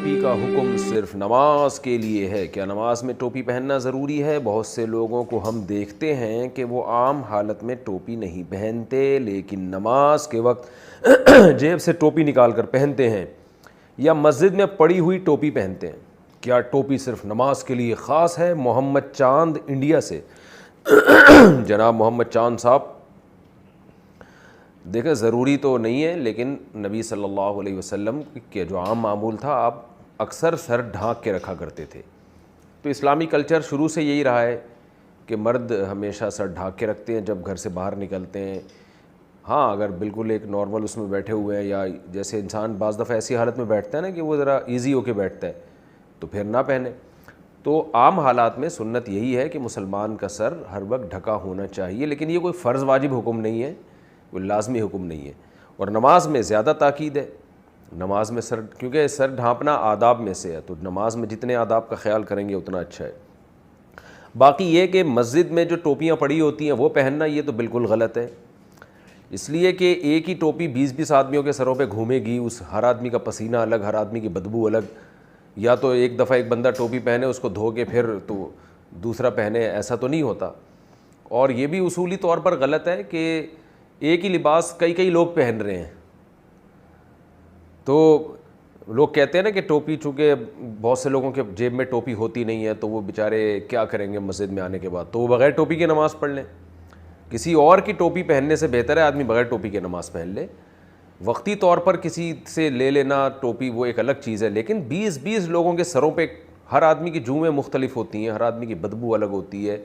ٹوپی کا حکم صرف نماز کے لیے ہے؟ کیا نماز میں ٹوپی پہننا ضروری ہے؟ بہت سے لوگوں کو ہم دیکھتے ہیں کہ وہ عام حالت میں ٹوپی نہیں پہنتے، لیکن نماز کے وقت جیب سے ٹوپی نکال کر پہنتے ہیں یا مسجد میں پڑی ہوئی ٹوپی پہنتے ہیں۔ کیا ٹوپی صرف نماز کے لیے خاص ہے؟ محمد چاند انڈیا سے۔ جناب محمد چاند صاحب، دیکھیں ضروری تو نہیں ہے، لیکن نبی صلی اللہ علیہ وسلم کے جو عام معمول تھا، آپ اکثر سر ڈھانک کے رکھا کرتے تھے۔ تو اسلامی کلچر شروع سے یہی رہا ہے کہ مرد ہمیشہ سر ڈھانک کے رکھتے ہیں جب گھر سے باہر نکلتے ہیں۔ ہاں، اگر بالکل ایک نارمل اس میں بیٹھے ہوئے ہیں، یا جیسے انسان بعض دفعہ ایسی حالت میں بیٹھتا ہے نا کہ وہ ذرا ایزی ہو کے بیٹھتا ہے، تو پھر نہ پہنے۔ تو عام حالات میں سنت یہی ہے کہ مسلمان کا سر ہر وقت ڈھکا ہونا چاہیے، لیکن یہ کوئی فرض واجب حکم نہیں ہے، کوئی لازمی حکم نہیں ہے۔ اور نماز میں زیادہ تاکید ہے، نماز میں سر، کیونکہ سر ڈھانپنا آداب میں سے ہے، تو نماز میں جتنے آداب کا خیال کریں گے اتنا اچھا ہے۔ باقی یہ کہ مسجد میں جو ٹوپیاں پڑی ہوتی ہیں وہ پہننا، یہ تو بالکل غلط ہے، اس لیے کہ ایک ہی ٹوپی 20 آدمیوں کے سروں پہ گھومے گی، اس ہر آدمی کا پسینہ الگ، ہر آدمی کی بدبو الگ۔ یا تو ایک دفعہ ایک بندہ ٹوپی پہنے، اس کو دھو کے پھر تو دوسرا پہنے، ایسا تو نہیں ہوتا۔ اور یہ بھی اصولی طور پر غلط ہے کہ ایک ہی لباس کئی لوگ پہن رہے ہیں۔ تو لوگ کہتے ہیں نا کہ ٹوپی، چونکہ بہت سے لوگوں کے جیب میں ٹوپی ہوتی نہیں ہے تو وہ بیچارے کیا کریں گے مسجد میں آنے کے بعد، تو وہ بغیر ٹوپی کے نماز پڑھ لیں۔ کسی اور کی ٹوپی پہننے سے بہتر ہے آدمی بغیر ٹوپی کے نماز پہن لے۔ وقتی طور پر کسی سے لے لینا ٹوپی وہ ایک الگ چیز ہے، لیکن 20 لوگوں کے سروں پہ، ہر آدمی کی جوئیں مختلف ہوتی ہیں، ہر آدمی کی بدبو الگ ہوتی ہے،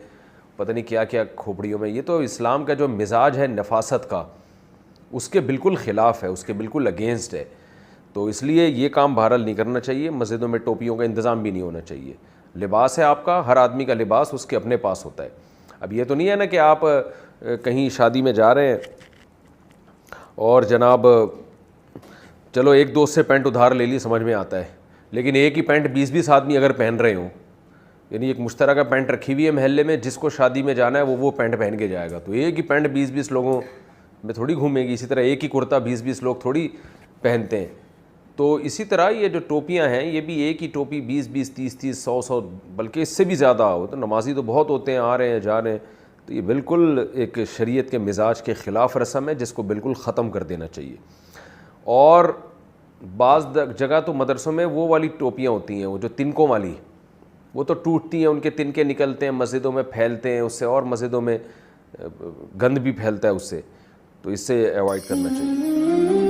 پتہ نہیں کیا کیا کھوپڑیوں میں۔ یہ تو اسلام کا جو مزاج ہے نفاست کا، اس کے بالکل خلاف ہے، اس کے بالکل اگینسٹ ہے۔ تو اس لیے یہ کام بہرحال نہیں کرنا چاہیے، مسجدوں میں ٹوپیوں کا انتظام بھی نہیں ہونا چاہیے۔ لباس ہے آپ کا، ہر آدمی کا لباس اس کے اپنے پاس ہوتا ہے۔ اب یہ تو نہیں ہے نا کہ آپ کہیں شادی میں جا رہے ہیں اور جناب چلو ایک دوست سے پینٹ ادھار لے لی، سمجھ میں آتا ہے، لیکن ایک ہی پینٹ 20 آدمی اگر پہن رہے ہوں، یعنی ایک مشترکہ پینٹ رکھی ہوئی ہے محلے میں، جس کو شادی میں جانا ہے وہ پینٹ پہن کے جائے گا، تو ایک ہی پینٹ 20 لوگوں میں تھوڑی گھومے گی۔ اسی طرح ایک ہی کرتا 20 لوگ تھوڑی پہنتے ہیں۔ تو اسی طرح یہ جو ٹوپیاں ہیں، یہ بھی ایک ہی ٹوپی 20 30 100 بلکہ اس سے بھی زیادہ ہو، تو نمازی تو بہت ہوتے ہیں، آ رہے ہیں جا رہے ہیں، تو یہ بالکل ایک شریعت کے مزاج کے خلاف رسم ہے، جس کو بالکل ختم کر دینا چاہیے۔ اور بعض جگہ تو مدرسوں میں وہ والی ٹوپیاں ہوتی ہیں، وہ جو تنکوں والی، وہ تو ٹوٹتی ہیں، ان کے تنکے نکلتے ہیں، مسجدوں میں پھیلتے ہیں، اس سے اور مسجدوں میں گند بھی پھیلتا ہے اس سے، تو اس سے ایوائڈ کرنا چاہیے۔